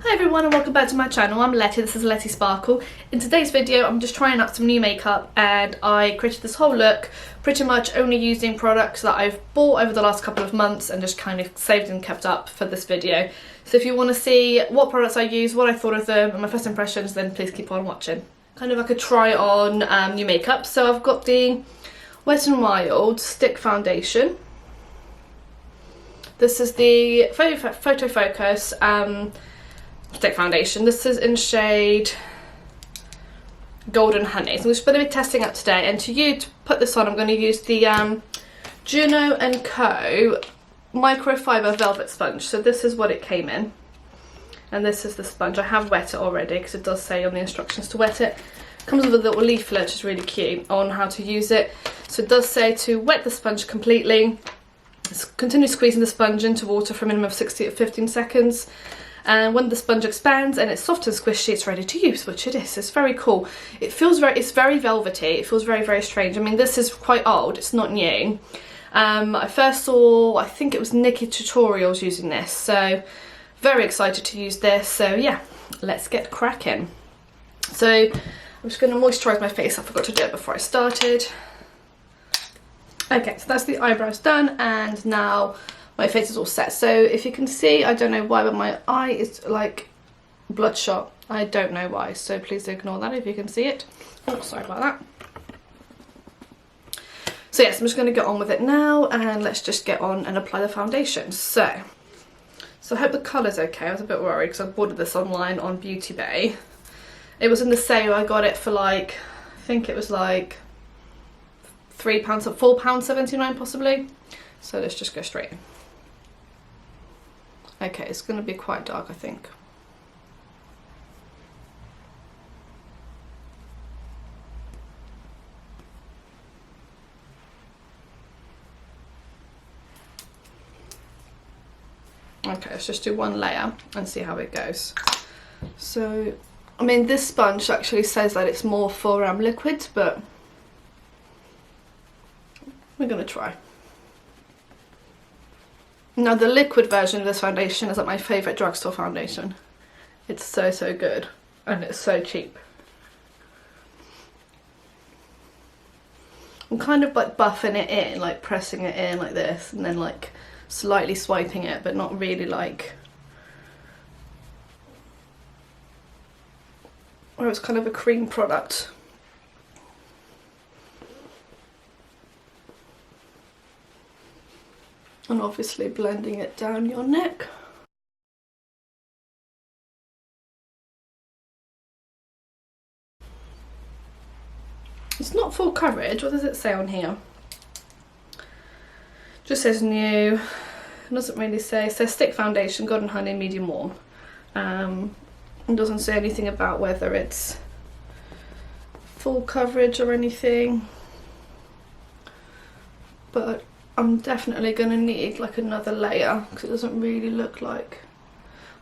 Hi everyone and welcome back to my channel. I'm Letty, this is Letty Sparkle. In today's video I'm just trying out some new makeup and I created this whole look pretty much only using products that I've bought over the last couple of months and just kind of saved and kept up for this video. So if you want to see what products I use, what I thought of them and my first impressions, then please keep on watching. Kind of like a try on new makeup. So I've got the Wet n Wild Stick Foundation. This is the Photo Focus Stick Foundation. This is in shade Golden Honey. So I'm just going to be testing out today, and to put this on I'm going to use the Juno&co Microfibre Velvet Sponge. So this is what it came in, and this is the sponge. I have wet it already because it does say on the instructions to wet it. Comes with a little leaflet which is really cute on how to use it. So it does say to wet the sponge completely, continue squeezing the sponge into water for a minimum of 60 to 15 seconds. And when the sponge expands and it's soft and squishy, it's ready to use, which it is. It's very cool. It feels it's very velvety. It feels very, very strange. I mean, this is quite old. It's not new. I first saw, I think it was Nikki tutorials using this. So very excited to use this. So yeah, let's get cracking. So I'm just going to moisturise my face. I forgot to do it before I started. Okay, so that's the eyebrows done, and now my face is all set. So if you can see, I don't know why, but my eye is like bloodshot. I don't know why, so please ignore that if you can see it. Oh, sorry about that. So yes, I'm just going to get on with it now, and let's just get on and apply the foundation. So I hope the colour's okay. I was a bit worried because I ordered this online on Beauty Bay. It was in the sale. I got it for like, I think it was like £3 or £4.79 possibly. So let's just go straight in. Okay, it's going to be quite dark, I think. Okay, let's just do one layer and see how it goes. So, I mean, this sponge actually says that it's more for liquids, but we're going to try. Now the liquid version of this foundation is like my favourite drugstore foundation. It's so, so good, and it's so cheap. I'm kind of like buffing it in, like pressing it in like this, and then like slightly swiping it, but not really like, or it's kind of a cream product. And obviously blending it down your neck. It's not full coverage. What does it say on here? Just says new. It doesn't really say. It says stick foundation, golden honey, medium warm. It doesn't say anything about whether it's full coverage or anything. But I'm definitely going to need like another layer because it doesn't really look like...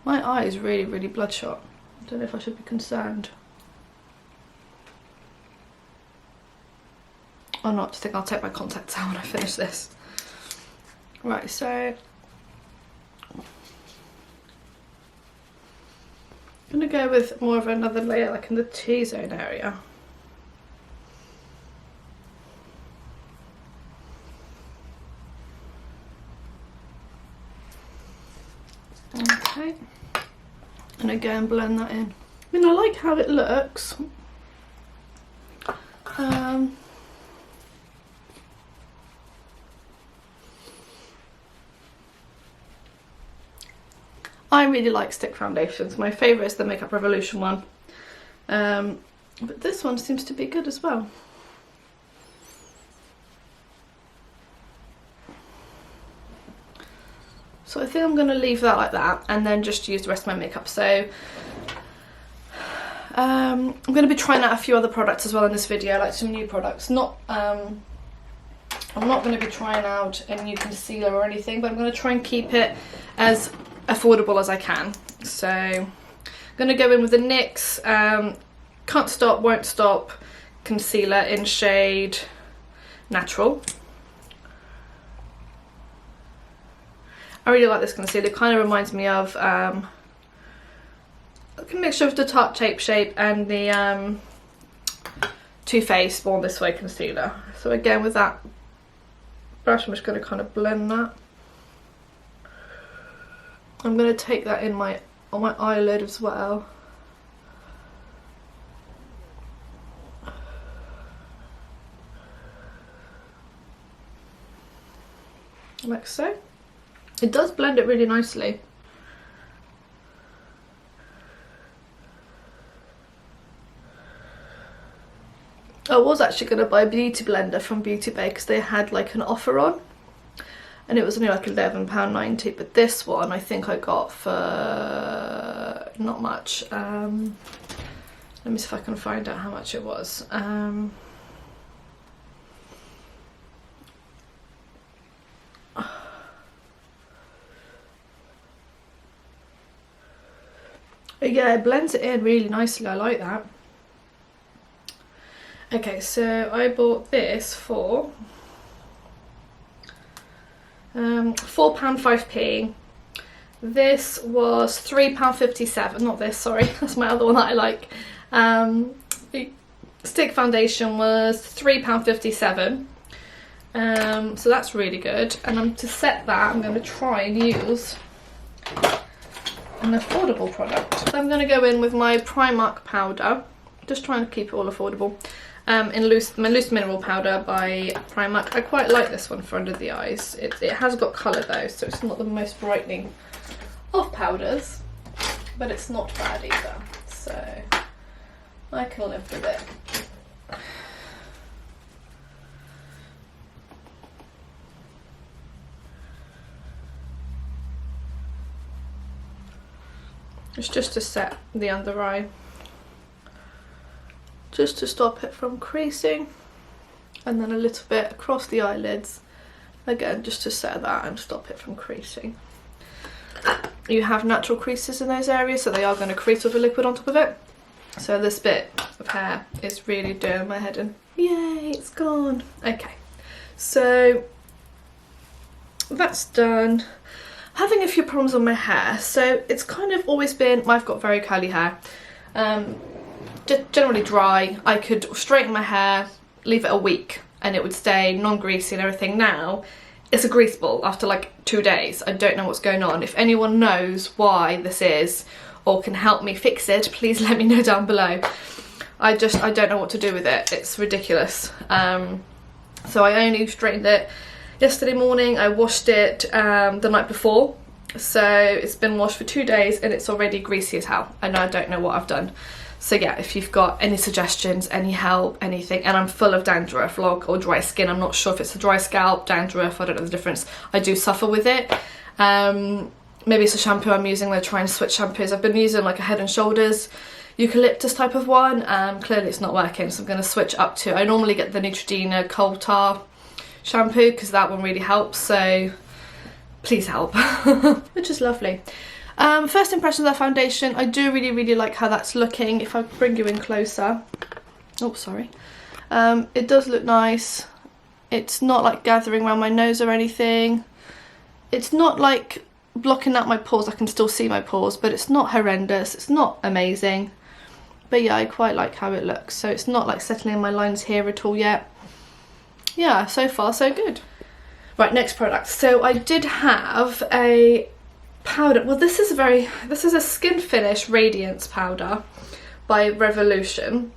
My eye is really, really bloodshot. I don't know if I should be concerned or not. I think I'll take my contacts out when I finish this. Right, so I'm going to go with more of another layer like in the T-zone area. Okay, and again blend that in. I mean, I like how it looks. I really like stick foundations. My favourite is the Makeup Revolution one, but this one seems to be good as well. So I think I'm going to leave that like that and then just use the rest of my makeup. So I'm going to be trying out a few other products as well in this video, like some new products. I'm not going to be trying out a new concealer or anything, but I'm going to try and keep it as affordable as I can. So I'm going to go in with the NYX Can't Stop, Won't Stop concealer in shade Natural. I really like this concealer. It kind of reminds me of a mixture of the Tarte Shape and the Too Faced Born This Way concealer. So again, with that brush, I'm just going to kind of blend that. I'm going to take that in on my eyelid as well. Like so. It does blend it really nicely. I was actually going to buy a beauty blender from Beauty Bay because they had like an offer on, and it was only like £11.90, but this one I think I got for not much. Let me see if I can find out how much it was. Yeah, it blends it in really nicely. I like that. Okay, so I bought this for £4.5p. This was £3.57. Not this, sorry, that's my other one that I like. The stick foundation was £3.57. So that's really good. And to set that, I'm going to try and use an affordable product. So I'm going to go in with my Primark powder, just trying to keep it all affordable. In my loose mineral powder by Primark. I quite like this one for under the eyes. It has got colour though, so it's not the most brightening of powders, but it's not bad either, so I can live with it. It's just to set the under eye, just to stop it from creasing, and then a little bit across the eyelids, again just to set that and stop it from creasing. You have natural creases in those areas, so they are going to crease with the liquid on top of it. So this bit of hair is really doing my head in. Yay, it's gone. Okay, so that's done. Having a few problems on my hair, so it's kind of always been, I've got very curly hair, generally dry. I could straighten my hair, leave it a week, and it would stay non-greasy and everything. Now it's a grease ball after like 2 days. I don't know what's going on. If anyone knows why this is or can help me fix it, please let me know down below. I don't know what to do with it. It's ridiculous. So I only straightened it yesterday morning. I washed it the night before, so it's been washed for 2 days and it's already greasy as hell, and I don't know what I've done. So yeah, if you've got any suggestions, any help, anything, and I'm full of dandruff or dry skin. I'm not sure if it's a dry scalp, dandruff, I don't know the difference. I do suffer with it. Maybe it's a shampoo I'm using. They're trying to switch shampoos. I've been using like a Head and Shoulders eucalyptus type of one. Clearly it's not working, so I'm going to switch up to, I normally get the Neutrogena coal tar shampoo because that one really helps, so please help. Which is lovely. First impression of that foundation, I do really like how that's looking. If I bring you in closer, oh sorry, it does look nice. It's not like gathering around my nose or anything. It's not like blocking out my pores. I can still see my pores, but it's not horrendous. It's not amazing, but yeah, I quite like how it looks. So it's not like settling in my lines here at all yet. Yeah, so far so good. Right, next product. So I did have a powder. Well, this is a Skin Finish Radiance powder by Revolution,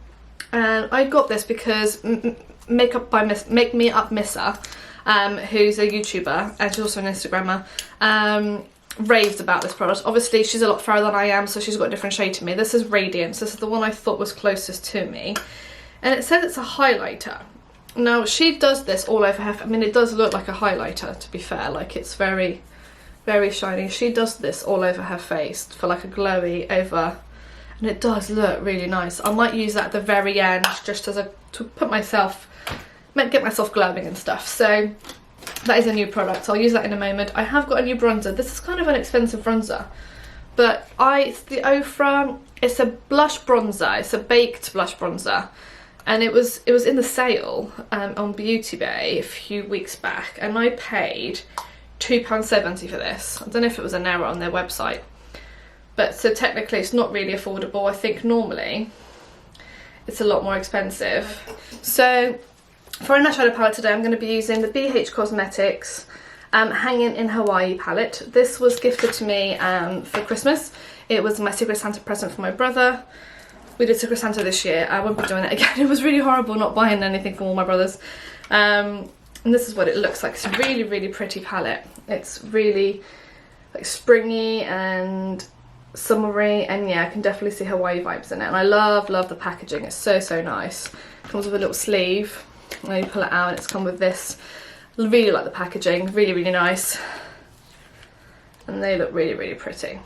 and I got this because Make Me Up Missa, who's a YouTuber and she's also an Instagrammer, raved about this product. Obviously she's a lot fairer than I am, so she's got a different shade to me. This is Radiance. This is the one I thought was closest to me, and it says it's a highlighter. Now she does this all over her. I mean, it does look like a highlighter, to be fair. Like, it's very shiny. She does this all over her face for like a glowy over, and it does look really nice. I might use that at the very end just to get myself glowing and stuff. So that is a new product. I'll use that in a moment. I have got a new bronzer. This is kind of an expensive bronzer, but it's the Ofra. It's a blush bronzer. It's a baked blush bronzer. And it was in the sale on Beauty Bay a few weeks back, and I paid £2.70 for this. I don't know if it was an error on their website, But so technically it's not really affordable. I think normally it's a lot more expensive. So for an eyeshadow palette today, I'm going to be using the BH Cosmetics Hanging in Hawaii palette. This was gifted to me for Christmas. It was my Secret Santa present for my brother. We did Secret Santa this year. I won't be doing it again. It was really horrible not buying anything from all my brothers. And this is what it looks like. It's a really, really pretty palette. It's really like springy and summery, and yeah, I can definitely see Hawaii vibes in it. And I love the packaging. It's so, so nice. It comes with a little sleeve. And then you pull it out and it's come with this. Really like the packaging. Really, really nice. And they look really, really pretty.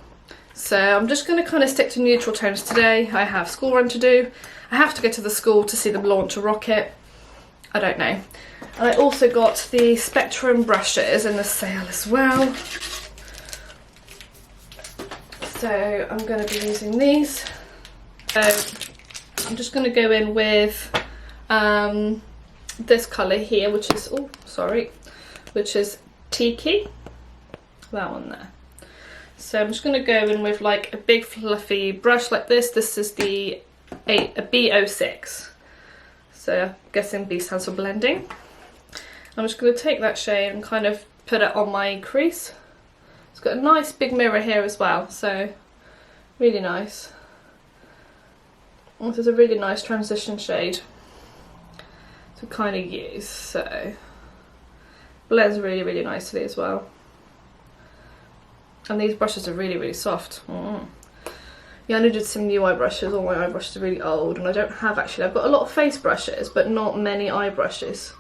So I'm just going to kind of stick to neutral tones today. I have school run to do. I have to go to the school to see them launch a rocket. I don't know. And I also got the Spectrum brushes in the sale as well. So I'm going to be using these. So I'm just going to go in with this colour here, which is, oh sorry, which is Tiki. That one there. So I'm just going to go in with like a big fluffy brush like this. This is the a B06. So I'm guessing B stands for blending. I'm just going to take that shade and kind of put it on my crease. It's got a nice big mirror here as well, so really nice. This is a really nice transition shade to kind of use, so blends really, really nicely as well. And these brushes are really, really soft. Yeah, I needed some new eye brushes. All my eye brushes are really old, and I don't have actually. I've got a lot of face brushes, but not many eye brushes.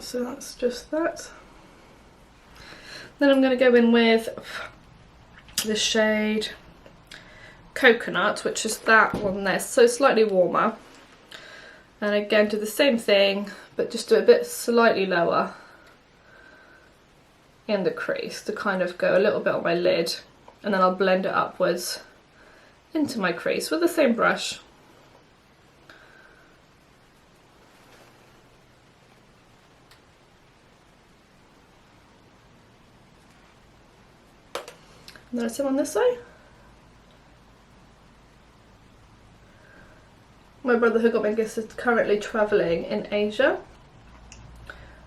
So that's just that. Then I'm going to go in with the shade Coconut, which is that one there, so slightly warmer. And again, do the same thing, but just do it a bit slightly lower in the crease to kind of go a little bit on my lid, and then I'll blend it upwards into my crease with the same brush. And then the same on this side. My brother who got me gifts is currently travelling in Asia,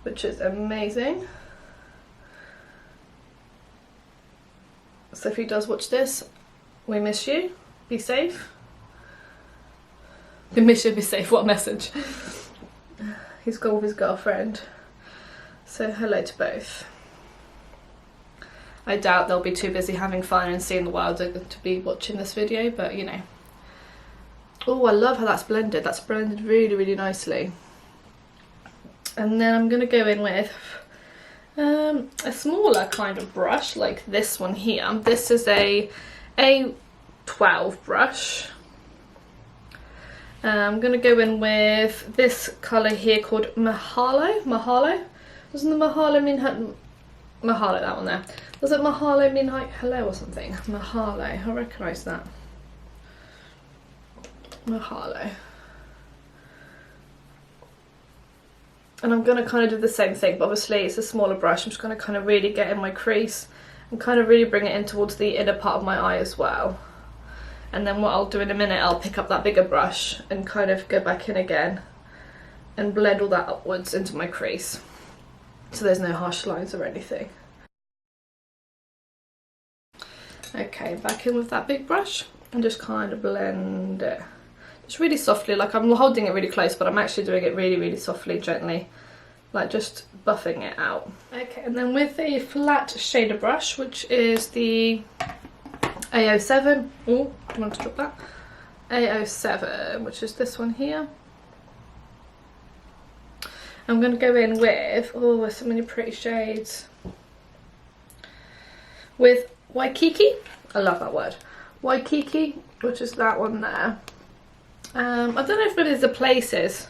which is amazing. So if he does watch this, we miss you. Be safe. We miss you, be safe. What a message. He's gone with his girlfriend. So hello to both. I doubt they'll be too busy having fun and seeing the world to be watching this video, but you know. Oh, I love how that's blended. That's blended really, really nicely. And then I'm going to go in with a smaller kind of brush, like this one here. This is a A12 brush. I'm going to go in with this colour here called Mahalo. Mahalo? Doesn't the Mahalo mean... Mahalo, that one there. Does it Mahalo mean like hello or something? Mahalo, I recognise that. Mahalo. And I'm going to kind of do the same thing, but obviously it's a smaller brush. I'm just going to kind of really get in my crease and kind of really bring it in towards the inner part of my eye as well. And then what I'll do in a minute, I'll pick up that bigger brush and kind of go back in again and blend all that upwards into my crease, so there's no harsh lines or anything. Okay, back in with that big brush and just kind of blend it. Just really softly, like I'm holding it really close, but I'm actually doing it really, really softly, gently, like just buffing it out. Okay, and then with a flat shader brush, which is the A07, oh, I want to drop that, A07, which is this one here. I'm going to go in with, oh, there's so many pretty shades, with Waikiki, I love that word, Waikiki, which is that one there. I don't know if it is the places,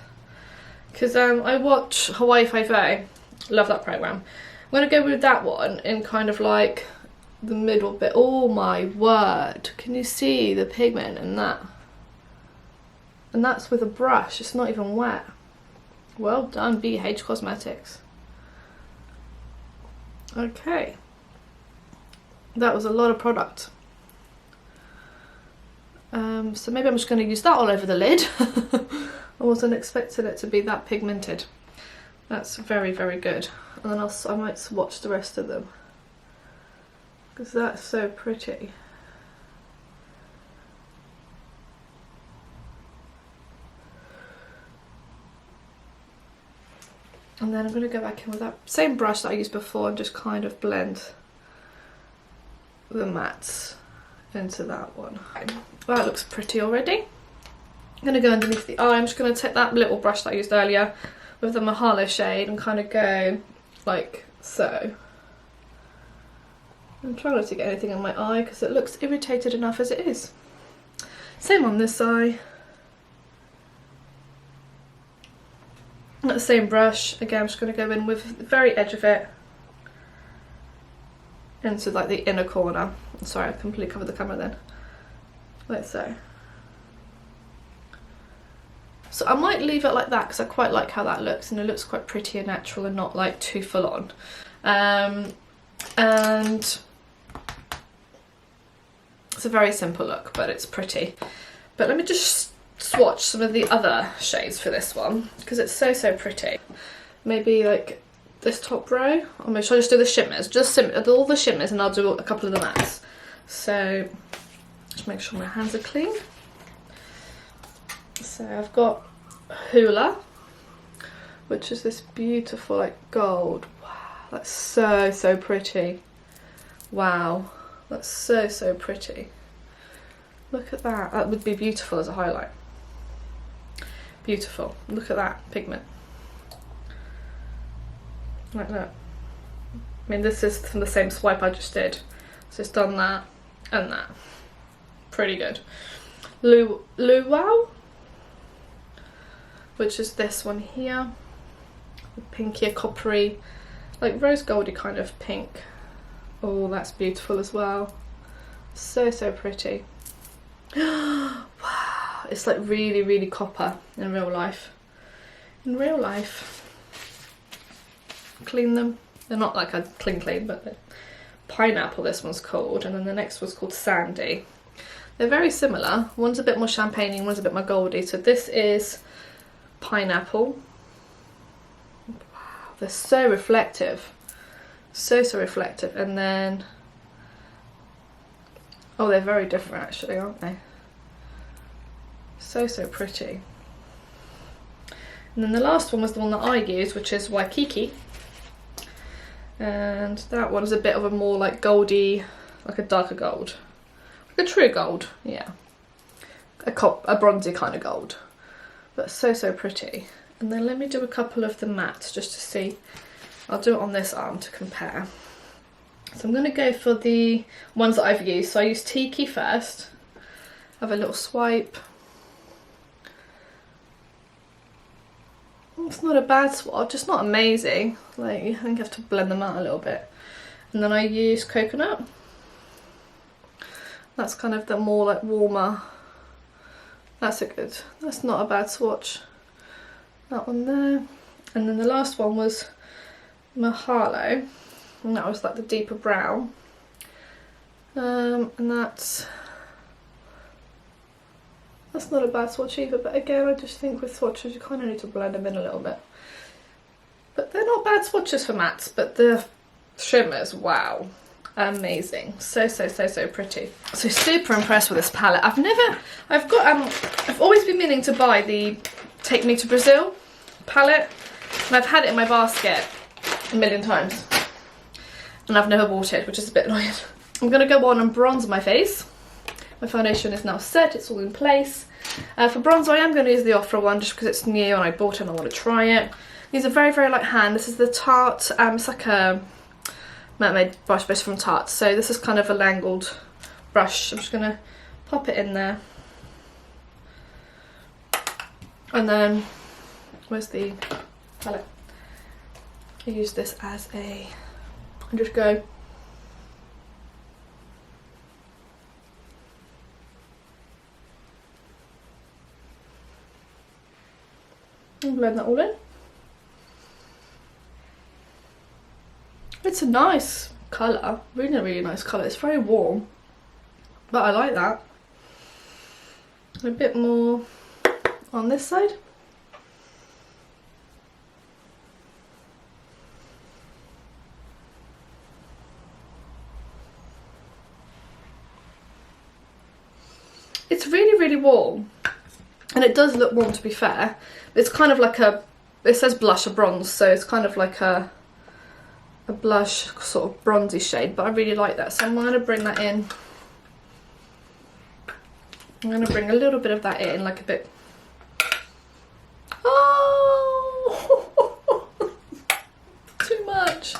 because I watch Hawaii Five-0, love that programme. I'm going to go with that one in kind of like the middle bit. Oh my word, can you see the pigment in that? And that's with a brush, it's not even wet. Well done, BH Cosmetics. Okay. That was a lot of product. So maybe I'm just going to use that all over the lid. I wasn't expecting it to be that pigmented. That's very, very good. And then I might swatch the rest of them, because that's so pretty. And then I'm going to go back in with that same brush that I used before and just kind of blend the mattes into that one. That looks pretty already. I'm going to go underneath the eye. I'm just going to take that little brush that I used earlier with the Mahalo shade and kind of go like so. I'm trying not to get anything in my eye because it looks irritated enough as it is. Same on this eye. The same brush, again I'm just going to go in with the very edge of it into like the inner corner. Sorry, I completely covered the camera then. Like so. So I might leave it like that because I quite like how that looks, and it looks quite pretty and natural and not like too full on. And it's a very simple look, but it's pretty. But let me just swatch some of the other shades for this one because it's so, so pretty. Maybe like this top row, or maybe should I just do the shimmers? Just all the shimmers, and I'll do a couple of the mattes. So just make sure my hands are clean. So I've got Hula, which is this beautiful like gold. Wow, that's so, so pretty. Wow, that's so, so pretty. Look at that. That would be beautiful as a highlight. Beautiful. Look at that pigment. Like that. I mean, this is from the same swipe I just did. So it's done that and that. Pretty good. Luau, which is this one here. Pinkier, coppery, like rose goldy kind of pink. Oh, that's beautiful as well. So, so pretty. Wow, it's like really, really copper in real life. In real life. Clean them. They're not like a clean, but Pineapple this one's called, and then the next one's called Sandy. They're very similar. One's a bit more champagne-y, one's a bit more goldy. So this is Pineapple. Wow, they're so reflective. So, so reflective. And then, oh, they're very different actually, aren't they? So, so pretty. And then the last one was the one that I used, which is Waikiki. And that one is a bit of a more like goldy, like a darker gold. Like a true gold, yeah. A bronzy kind of gold. But so, so pretty. And then let me do a couple of the mattes just to see. I'll do it on this arm to compare. So I'm going to go for the ones that I've used. So I used Tiki first. Have a little swipe. It's not a bad swatch, it's not amazing. Like, I think you have to blend them out a little bit. And then I use Coconut. That's kind of the more like warmer. That's not a bad swatch. That one there. And then the last one was Mahalo. And that was like the deeper brown. And that's not a bad swatch either, but again I just think with swatches you kind of need to blend them in a little bit. But they're not bad swatches for mattes, but the shimmers, wow, amazing. So, so, so, so pretty. So super impressed with this palette. I've always been meaning to buy the Take Me to Brazil palette, and I've had it in my basket a million times, and I've never bought it, which is a bit annoying. I'm going to go on and bronze my face. My foundation is now set, it's all in place. For bronzer I am going to use the Ofra one just because it's new and I bought it and I want to try it. These are very, very light hand. This is the Tarte, it's like a mermaid brush based from Tarte. So this is kind of a langled brush. I'm just going to pop it in there. And then, where's the palette? I use this as and just go. And blend that all in. It's a nice colour. Really, really nice colour. It's very warm, but I like that. A bit more on this side. It's really, really warm, and it does look warm, to be fair. It's kind of like a, it says blush or bronze, so it's kind of like a blush sort of bronzy shade, but I really like that, so I'm going to bring that in. I'm going to bring a little bit of that in, like a bit. Oh, too much.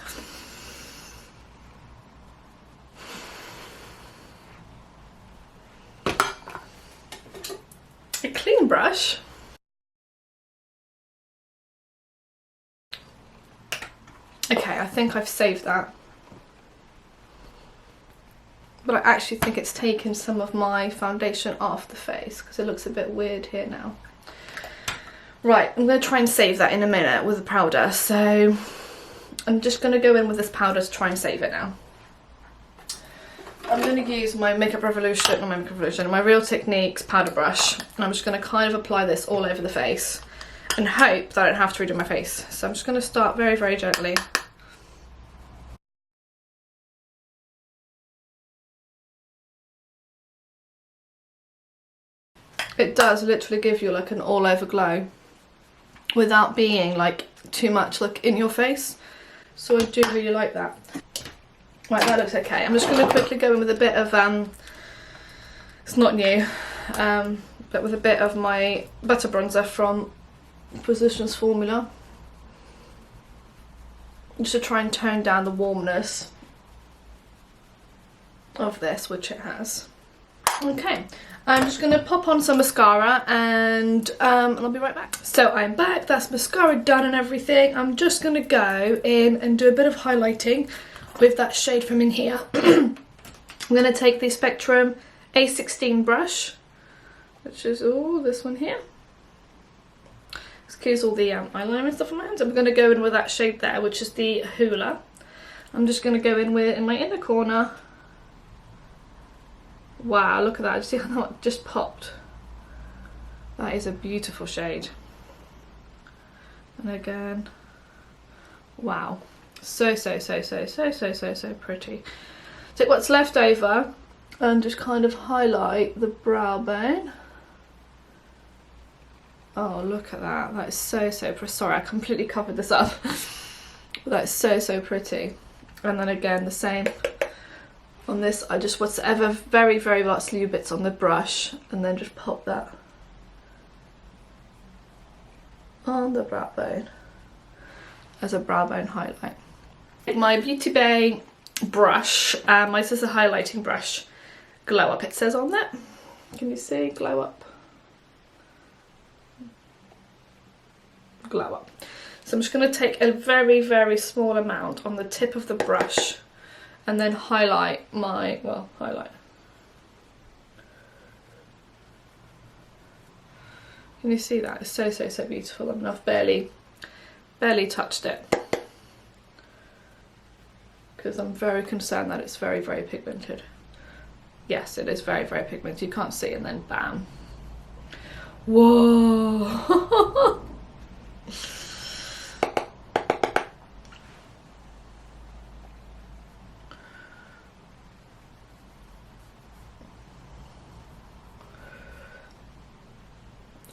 A clean brush. Okay, I think I've saved that. But I actually think it's taken some of my foundation off the face because it looks a bit weird here now. Right, I'm going to try and save that in a minute with the powder. So I'm just going to go in with this powder to try and save it now. I'm going to use my Makeup Revolution, not my Makeup Revolution, my Real Techniques powder brush. And I'm just going to kind of apply this all over the face and hope that I don't have to redo my face. So I'm just going to start very, very gently. It does literally give you like an all over glow without being like too much like in your face. So I do really like that. Right, that looks okay. I'm just going to quickly go in with a bit of, it's not new, but with a bit of my butter bronzer from Physicians Formula. Just to try and tone down the warmness of this, which it has. Okay, I'm just going to pop on some mascara and I'll be right back. So I'm back, that's mascara done and everything. I'm just going to go in and do a bit of highlighting with that shade from in here. I'm going to take the Spectrum A16 brush, which is this one here. Excuse all the eyeliner and stuff on my hands. I'm going to go in with that shade there, which is the Hoola. I'm just going to go in with it in my inner corner. Wow, look at that. See how that just popped? That is a beautiful shade. And again, wow. So pretty. Take what's left over and just kind of highlight the brow bone. Oh, look at that. That is so pretty. Sorry, I completely covered this up. But that is so pretty. And then again, the same on this. I just whatever very little bits on the brush and then just pop that on the brow bone as a brow bone highlight. My Beauty Bay brush, this is a highlighting brush, Glow Up it says on that. Can you see? Glow Up. Glow Up. So I'm just going to take a very small amount on the tip of the brush and then highlight my, highlight. Can you see that? It's so beautiful. And I've barely touched it because I'm very concerned that it's very pigmented. Yes, it is very pigmented. You can't see, and then bam. Whoa.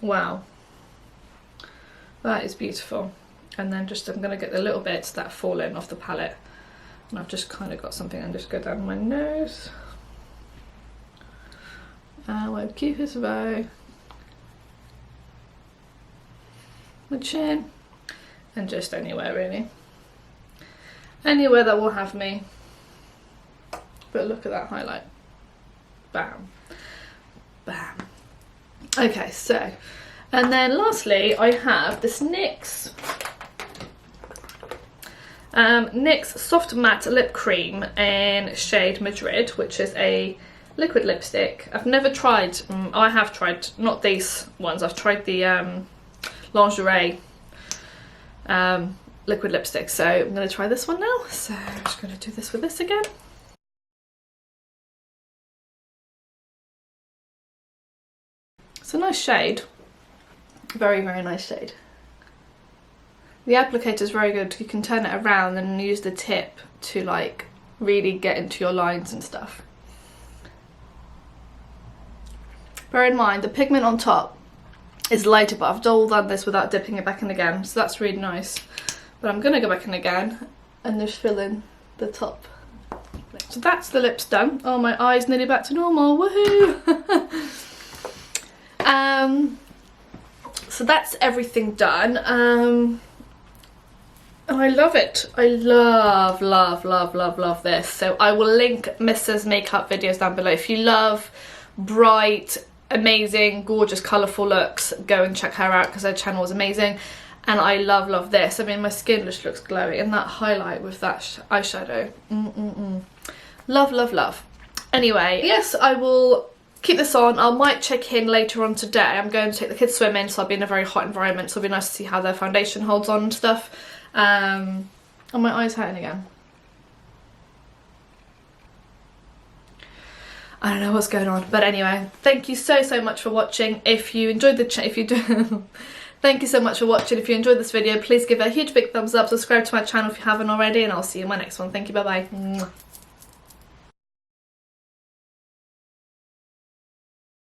Wow, that is beautiful. And then just I'm going to get the little bits that fall in off the palette, and I've just kind of got something and just go down my nose, my cupid's bow, my chin, and just anywhere really, anywhere that will have me. But look at that highlight, bam, bam. Okay, so, and then lastly I have this NYX Soft Matte Lip Cream in shade Madrid, which is a liquid lipstick. I've never tried, I have tried, not these ones, I've tried the lingerie liquid lipstick. So I'm going to try this one now. So I'm just going to do this with this again. It's a nice shade. Very, very nice shade. The applicator is very good. You can turn it around and use the tip to like really get into your lines and stuff. Bear in mind the pigment on top is lighter, but I've all done this without dipping it back in again, so that's really nice. But I'm gonna go back in again and just fill in the top. So that's the lips done. Oh, my eye's nearly back to normal, woohoo! So that's everything done. And I love it. I love, love, love, love, love this. So I will link Missas makeup videos down below. If you love bright, amazing, gorgeous, colourful looks, go and check her out because her channel is amazing. And I love, love this. I mean, my skin just looks glowy, and that highlight with that eyeshadow. Love, love, love. Anyway, yes, I will keep this on. I might check in later on today. I'm going to take the kids swimming, so I'll be in a very hot environment, so it'll be nice to see how their foundation holds on and stuff. And my eye's hurting again. I don't know what's going on, but anyway, thank you so much for watching. If you enjoyed the thank you so much for watching. If you enjoyed this video, please give it a huge big thumbs up, subscribe to my channel if you haven't already, and I'll see you in my next one. Thank you, bye bye.